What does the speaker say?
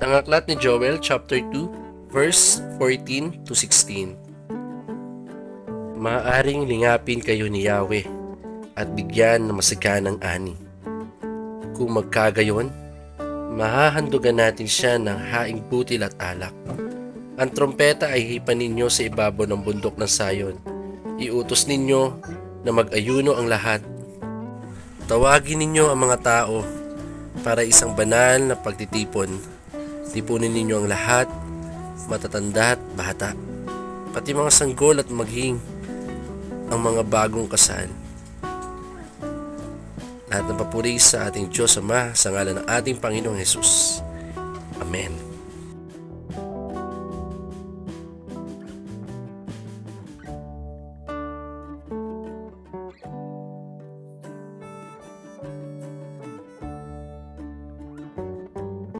Ang aklat ni Joel chapter 2 verse 14 to 16. Maaaring lingapin kayo ni Yahweh at bigyan ng masaganang ani. Kung magkagayon, mahahandugan natin siya ng haing butil at alak. Ang trompeta ay hipan ninyo sa ibabaw ng bundok ng Sayon. Iutos ninyo na mag-ayuno ang lahat. Tawagin ninyo ang mga tao para isang banal na pagtitipon. Tipunin ninyo ang lahat, matatanda at bata, pati mga sanggol at maghing, ang mga bagong kasal. Lahat ng papuri sa ating Diyos Ama sa ngalan ng ating Panginoong Hesus. Amen.